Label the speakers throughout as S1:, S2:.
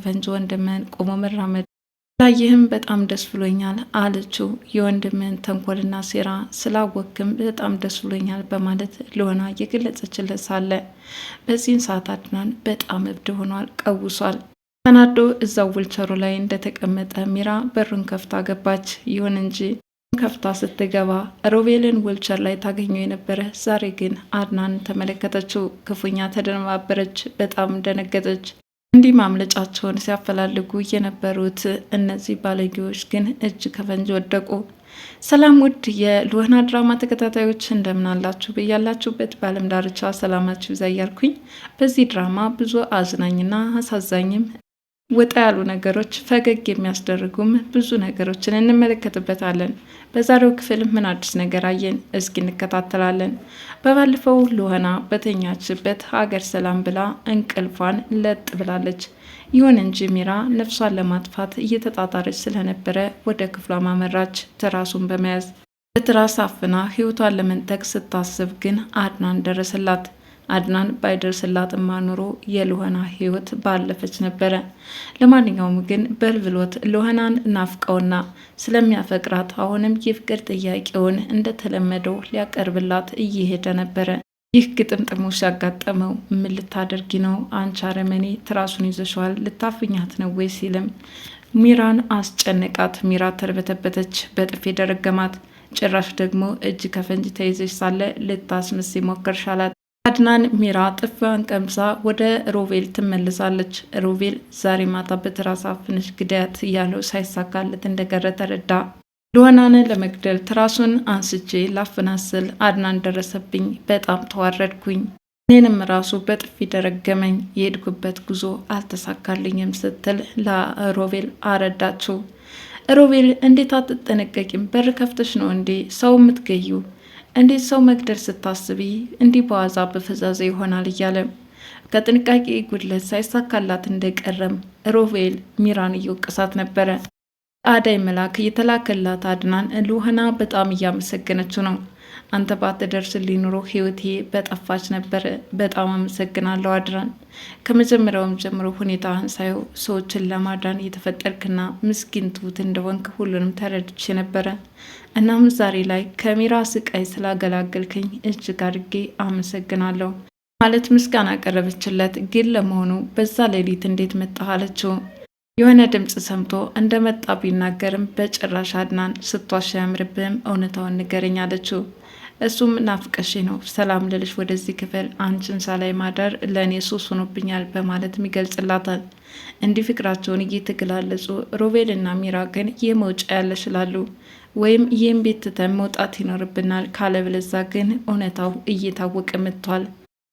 S1: ፈንጅ ወንድምህን ቆሞ መራመድ ላየህም በጣም ደስ ብሎኛል አለችው። የወንድምህን ተንኮልና ሴራ ስላወክም በጣም ደስ ብሎኛል በማለት ለሆና እየገለጸችለት ሳለ በዚህን ሰዓት አድናን በጣም እብድ ሆኗል፣ ቀውሷል። ተናዶ እዛው ውልቸሩ ላይ እንደተቀመጠ ሚራ በሩን ከፍታ ገባች። ይሁን እንጂ ከፍታ ስትገባ ሮቤልን ውልቸር ላይ ታገኘው የነበረ፣ ዛሬ ግን አድናን ተመለከተችው። ክፉኛ ተደነባበረች፣ በጣም ደነገጠች። እንዲህ ማምለጫቸውን ሲያፈላልጉ የነበሩት እነዚህ ባለጌዎች ግን እጅ ከፈንጅ ወደቁ። ሰላም ውድ የልወና ድራማ ተከታታዮች እንደምን አላችሁ? በያላችሁበት በዓለም ዳርቻ ሰላማችሁ ይብዛ እያልኩኝ በዚህ ድራማ ብዙ አዝናኝና አሳዛኝም ወጣ ያሉ ነገሮች፣ ፈገግ የሚያስደርጉም ብዙ ነገሮችን እንመለከትበታለን። በዛሬው ክፍል ምን አዲስ ነገር አየን? እስኪ እንከታተላለን። በባለፈው ልወና በተኛችበት ሀገር ሰላም ብላ እንቅልፏን ለጥ ብላለች። ይሁን እንጂ ሚራ ነፍሷን ለማጥፋት እየተጣጣረች ስለነበረ ወደ ክፍሏ ማመራች። ትራሱን በመያዝ በትራስ አፍና ህይወቷን ለመንጠቅ ስታስብ ግን አድናን ደረሰላት። አድናን ባይደርስላትማ ኑሮ የልወና ህይወት ባለፈች ነበረ። ለማንኛውም ግን በልብሎት ልወናን ናፍቀውና ስለሚያፈቅራት አሁንም የፍቅር ጥያቄውን እንደተለመደው ሊያቀርብላት እየሄደ ነበረ። ይህ ግጥምጥሙ ሲያጋጠመው ምን ልታደርጊ ነው አንቺ አረመኔ፣ ትራሱን ይዘሸዋል፣ ልታፍኛት ነው ወይ ሲልም ሚራን አስጨነቃት። ሚራ ተርበተበተች፣ በጥፊ ደረገማት። ጭራሽ ደግሞ እጅ ከፈንጅ ተይዘሽ ሳለ ልታስመስ ሞከርሻላት። አድናን ሚራ ጥፊዋን ቀምሳ ወደ ሮቤል ትመልሳለች። ሮቤል ዛሬ ማታ በትራስ አፍንሽ ግዳያት እያለው ሳይሳካለት እንደቀረ ተረዳ። ልወናን ለመግደል ትራሱን አንስቼ ላፍናስል አድናን ደረሰብኝ፣ በጣም ተዋረድኩኝ፣ እኔንም ራሱ በጥፊ ደረገመኝ፣ የሄድኩበት ጉዞ አልተሳካልኝም ስትል ለሮቤል አረዳችው። ሮቤል እንዴት አትጠነቀቂም? በር ከፍተሽ ነው እንዴ ሰው የምትገዩ? እንዴት ሰው መግደል ስታስቢ እንዲህ በዋዛ በፈዛዛ ይሆናል? እያለ ከጥንቃቄ ጉድለት ሳይሳካላት እንደቀረም ሮቤል ሚራን እየወቀሳት ነበረ። አዳይ መላክ የተላከላት አድናን ልወና በጣም እያመሰገነችው ነው። አንተ ባትደርስልኝ ኑሮ ህይወቴ በጠፋች ነበር። በጣም አመሰግናለሁ አድናን። ከመጀመሪያውም ጀምሮ ሁኔታህን ሳየው ሰዎችን ለማዳን የተፈጠርክና ምስኪን ትሁት እንደሆንክ ሁሉንም ተረድቼ ነበረ። እናም ዛሬ ላይ ከሚራ ስቃይ ስላገላገልከኝ እጅግ አድርጌ አመሰግናለሁ ማለት ምስጋና ቀረበችለት። ግን ለመሆኑ በዛ ሌሊት እንዴት መጣህ አለችው። የሆነ ድምፅ ሰምቶ እንደመጣ ቢናገርም በጭራሽ አድናን ስትዋሻ ያምርብህም፣ እውነታውን ንገረኝ አለችው። እሱም ናፍቀሽ ነው ሰላም ልልሽ ወደዚህ ክፍል አንቺን ሳላይ ማደር ለእኔ ሱስ ሆኖብኛል በማለትም ይገልጽላታል። እንዲህ ፍቅራቸውን እየተገላለጹ ሮቤል እና ሚራ ግን የመውጫ ያለሽ ይላሉ። ወይም ይህም ቤት ትተን መውጣት ይኖርብናል፣ ካለበለዛ ግን እውነታው እየታወቀ መጥቷል።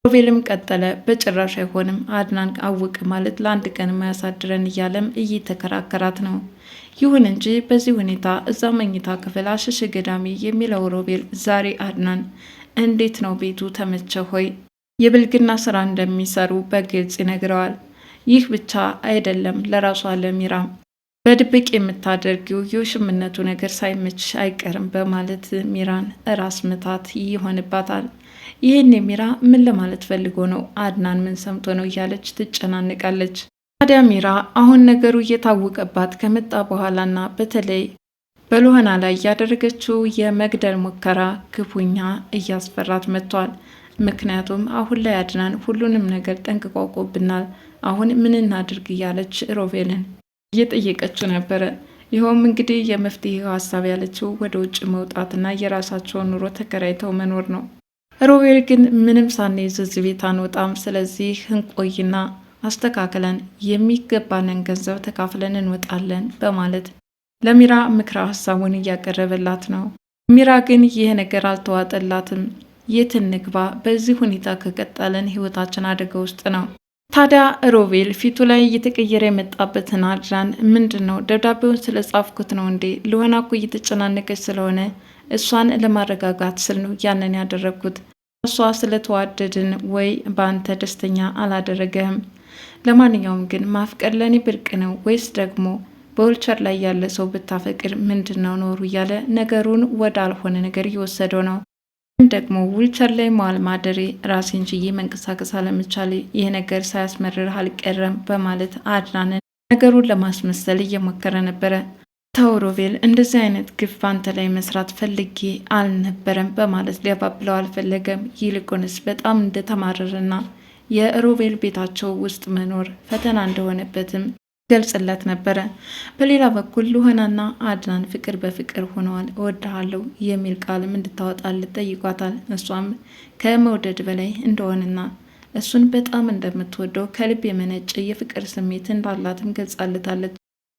S1: ሮቤልም ቀጠለ፣ በጭራሽ አይሆንም፣ አድናን አወቀ ማለት ለአንድ ቀን ማያሳድረን እያለም እየተከራከራት ነው። ይሁን እንጂ በዚህ ሁኔታ እዛ መኝታ ክፍል አሸሸ ገዳሚ የሚለው ሮቤል ዛሬ አድናን እንዴት ነው ቤቱ ተመቸ ሆይ የብልግና ስራ እንደሚሰሩ በግልጽ ይነግረዋል። ይህ ብቻ አይደለም፣ ለራሷ ለሚራም በድብቅ የምታደርጊው የውሽምነቱ ነገር ሳይመችሽ አይቀርም በማለት ሚራን ራስ ምታት ይሆንባታል። ይህን ሚራ ምን ለማለት ፈልጎ ነው? አድናን ምን ሰምቶ ነው? እያለች ትጨናንቃለች። ታዲያ ሚራ አሁን ነገሩ እየታወቀባት ከመጣ በኋላና በተለይ በልወና ላይ ያደረገችው የመግደል ሙከራ ክፉኛ እያስፈራት መጥቷል። ምክንያቱም አሁን ላይ አድናን ሁሉንም ነገር ጠንቅቆ አውቆብናል፣ አሁን ምን እናድርግ እያለች ሮቤልን እየጠየቀችው ነበረ። ይኸውም እንግዲህ የመፍትሄው ሀሳብ ያለችው ወደ ውጭ መውጣትና የራሳቸውን ኑሮ ተከራይተው መኖር ነው። ሮቤል ግን ምንም ሳንይዝ እዚህ ቤት አንወጣም፣ ስለዚህ እንቆይና አስተካክለን የሚገባንን ገንዘብ ተካፍለን እንወጣለን በማለት ለሚራ ምክረ ሀሳቡን እያቀረበላት ነው። ሚራ ግን ይህ ነገር አልተዋጠላትም። የት እንግባ? በዚህ ሁኔታ ከቀጠለን ህይወታችን አደጋ ውስጥ ነው። ታዲያ ሮቤል ፊቱ ላይ እየተቀየረ የመጣበትን አድናን ምንድን ነው ደብዳቤውን ስለጻፍኩት ነው እንዴ? ልወና እኮ እየተጨናነቀች ስለሆነ እሷን ለማረጋጋት ስል ነው ያንን ያደረግኩት። እሷ ስለተዋደድን ወይ በአንተ ደስተኛ አላደረገህም? ለማንኛውም ግን ማፍቀር ለእኔ ብርቅ ነው ወይስ ደግሞ በውልቸር ላይ ያለ ሰው ብታፈቅር ምንድን ነው ኖሩ እያለ ነገሩን ወደ አልሆነ ነገር እየወሰደው ነው። ደግሞ ዊልቸር ላይ መዋል ማደሬ ራሴን ችዬ መንቀሳቀስ አለመቻሌ ይህ ነገር ሳያስመርር አልቀረም በማለት አድናንን ነገሩን ለማስመሰል እየሞከረ ነበረ። ተው ሮቤል፣ እንደዚህ አይነት ግፍ አንተ ላይ መስራት ፈልጌ አልነበረም በማለት ሊያባብለው አልፈለገም። ይልቁንስ በጣም እንደተማረረና የሮቤል ቤታቸው ውስጥ መኖር ፈተና እንደሆነበትም ገልጽለት ነበረ። በሌላ በኩል ሉህናና አድናን ፍቅር በፍቅር ሆነዋል። እወድሃለሁ የሚል ቃልም እንድታወጣለት ጠይቋታል። እሷም ከመውደድ በላይ እንደሆነና እሱን በጣም እንደምትወደው ከልብ የመነጨ የፍቅር ስሜት እንዳላትም ገልጻለታለች።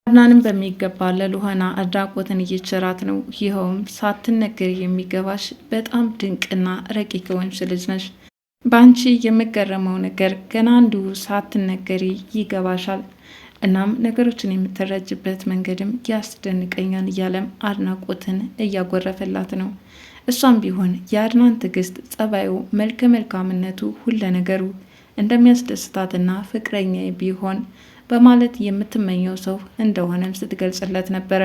S1: አድናንም በሚገባ ለሉህና አድናቆትን እየቸራት ነው። ይኸውም ሳትነገሪ የሚገባሽ በጣም ድንቅና ረቂቅ የሆንሽ ልጅ ነሽ። በአንቺ የምገረመው ነገር ገና እንዲሁ ሳትነገሪ ይገባሻል። እናም ነገሮችን የምትረጅበት መንገድም ያስደንቀኛል እያለም አድናቆትን እያጎረፈላት ነው። እሷም ቢሆን የአድናን ትዕግስት፣ ጸባዩ፣ መልከ መልካምነቱ፣ ሁለ ነገሩ እንደሚያስደስታትና ፍቅረኛ ቢሆን በማለት የምትመኘው ሰው እንደሆነም ስትገልጽለት ነበረ።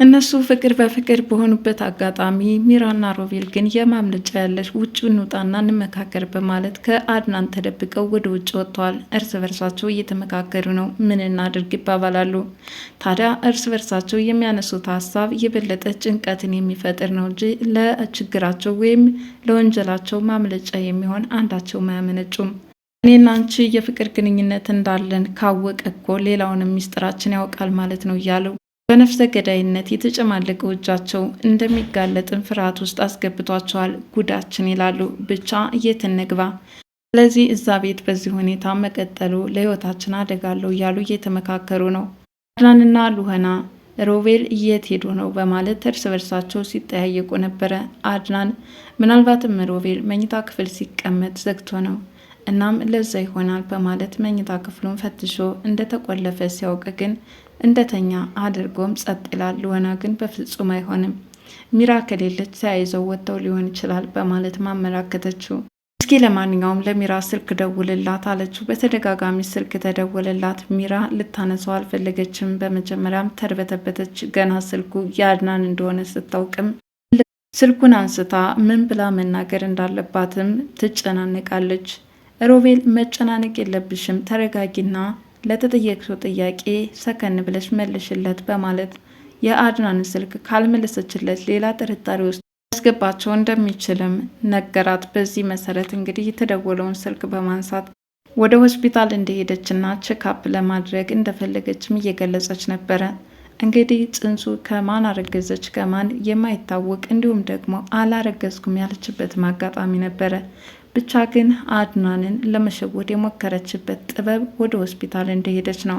S1: እነሱ ፍቅር በፍቅር በሆኑበት አጋጣሚ ሚራና ሮቤል ግን የማምለጫ ያለች ውጭ እንውጣና እንመካከር በማለት ከአድናን ተደብቀው ወደ ውጭ ወጥተዋል። እርስ በርሳቸው እየተመካከሩ ነው። ምን እናድርግ ይባባላሉ። ታዲያ እርስ በርሳቸው የሚያነሱት ሀሳብ የበለጠ ጭንቀትን የሚፈጥር ነው እንጂ ለችግራቸው ወይም ለወንጀላቸው ማምለጫ የሚሆን አንዳቸውም አያመነጩም። እኔና አንቺ የፍቅር ግንኙነት እንዳለን ካወቀ እኮ ሌላውንም ሚስጥራችን ያውቃል ማለት ነው እያሉ በነፍሰ ገዳይነት የተጨማለቀው እጃቸው እንደሚጋለጥን ፍርሃት ውስጥ አስገብቷቸዋል። ጉዳችን ይላሉ። ብቻ የት እንግባ? ስለዚህ እዛ ቤት በዚህ ሁኔታ መቀጠሉ ለሕይወታችን አደጋለሁ እያሉ እየተመካከሩ ነው። አድናንና ሉህና ሮቤል የት ሄዶ ነው በማለት እርስ በርሳቸው ሲጠያየቁ ነበረ። አድናን ምናልባትም ሮቤል መኝታ ክፍል ሲቀመጥ ዘግቶ ነው፣ እናም ለዛ ይሆናል በማለት መኝታ ክፍሉን ፈትሾ እንደተቆለፈ ሲያውቅ ግን እንደተኛ አድርጎም ጸጥ ይላል። ሉህና ግን በፍጹም አይሆንም፣ ሚራ ከሌለች ተያይዘው ወጥተው ሊሆን ይችላል በማለት ማመላከተችው። እስኪ ለማንኛውም ለሚራ ስልክ ደውልላት አለችው። በተደጋጋሚ ስልክ ተደወለላት። ሚራ ልታነሳው አልፈለገችም። በመጀመሪያም ተርበተበተች። ገና ስልኩ የአድናን እንደሆነ ስታውቅም ስልኩን አንስታ ምን ብላ መናገር እንዳለባትም ትጨናነቃለች። ሮቤል መጨናነቅ የለብሽም፣ ተረጋጊና ለተጠየቅሽው ጥያቄ ሰከን ብለሽ መልሽለት በማለት የአድናን ስልክ ካልመለሰችለት ሌላ ጥርጣሬ ውስጥ ያስገባቸው እንደሚችልም ነገራት። በዚህ መሰረት እንግዲህ የተደወለውን ስልክ በማንሳት ወደ ሆስፒታል እንደሄደችና ቼክአፕ ለማድረግ እንደፈለገችም እየገለጸች ነበረ። እንግዲህ ጽንሱ ከማን አረገዘች ከማን የማይታወቅ እንዲሁም ደግሞ አላረገዝኩም ያለችበትም አጋጣሚ ነበረ። ብቻ ግን አድናንን ለመሸወድ የሞከረችበት ጥበብ ወደ ሆስፒታል እንደሄደች ነው።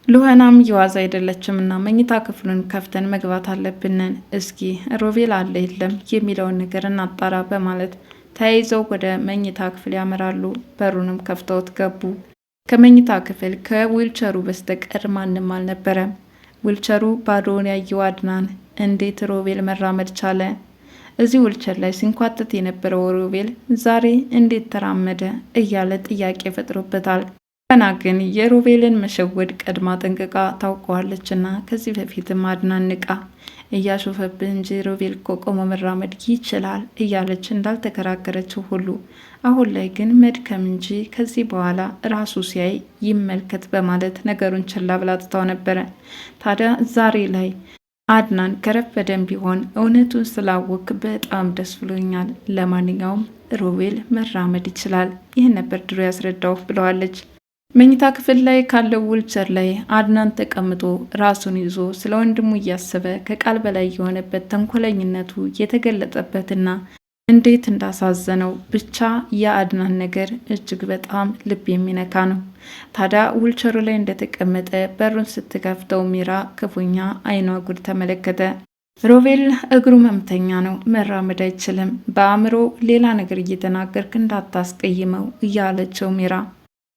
S1: ሉህናም የዋዛ አይደለችም እና መኝታ ክፍሉን ከፍተን መግባት አለብንን፣ እስኪ ሮቤል አለ የለም የሚለውን ነገር እናጣራ በማለት ተያይዘው ወደ መኝታ ክፍል ያመራሉ። በሩንም ከፍተውት ገቡ። ከመኝታ ክፍል ከዊልቸሩ በስተቀር ማንም አልነበረም። ዊልቸሩ ባዶውን ያየው አድናን እንዴት ሮቤል መራመድ ቻለ? እዚህ ዊልቸር ላይ ሲንኳተት የነበረው ሮቤል ዛሬ እንዴት ተራመደ እያለ ጥያቄ ፈጥሮበታል። ገና ግን የሮቤልን መሸወድ ቀድማ ጠንቅቃ ታውቀዋለችና ከዚህ በፊትም አድናን ንቃ እያሾፈብህ እንጂ ሮቤል እኮ ቆሞ መራመድ ይችላል እያለች እንዳልተከራከረችው ሁሉ አሁን ላይ ግን መድከም እንጂ ከዚህ በኋላ ራሱ ሲያይ ይመልከት በማለት ነገሩን ችላ ብላ ትታው ነበረ። ታዲያ ዛሬ ላይ አድናን ከረፈደም ቢሆን እውነቱን ስላወቅ በጣም ደስ ብሎኛል፣ ለማንኛውም ሮቤል መራመድ ይችላል፣ ይህን ነበር ድሮ ያስረዳው ብለዋለች። መኝታ ክፍል ላይ ካለው ዊልቸር ላይ አድናን ተቀምጦ ራሱን ይዞ ስለ ወንድሙ እያሰበ ከቃል በላይ የሆነበት ተንኮለኝነቱ የተገለጠበትና እንዴት እንዳሳዘነው ብቻ የአድናን ነገር እጅግ በጣም ልብ የሚነካ ነው። ታዲያ ዊልቸሩ ላይ እንደተቀመጠ በሩን ስትከፍተው ሚራ ክፉኛ አይኗ ጉድ ተመለከተ። ሮቤል እግሩ መምተኛ ነው፣ መራመድ አይችልም፣ በአእምሮ ሌላ ነገር እየተናገርክ እንዳታስቀይመው እያለችው ሚራ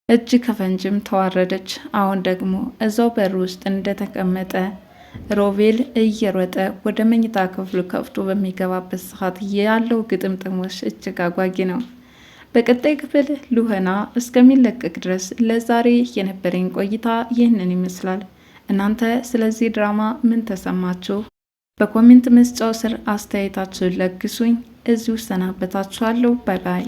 S1: እጅ ከፈንጅም ተዋረደች። አሁን ደግሞ እዛው በር ውስጥ እንደተቀመጠ ሮቤል እየሮጠ ወደ መኝታ ክፍሉ ከፍቶ በሚገባበት ሰዓት ያለው ግጥምጥሞሽ እጅግ አጓጊ ነው። በቀጣይ ክፍል ሉህና እስከሚለቀቅ ድረስ ለዛሬ የነበረኝ ቆይታ ይህንን ይመስላል። እናንተ ስለዚህ ድራማ ምን ተሰማችሁ? በኮሜንት መስጫው ስር አስተያየታችሁን ለግሱኝ። እዚሁ ሰናበታችኋለሁ። ባይ ባይ።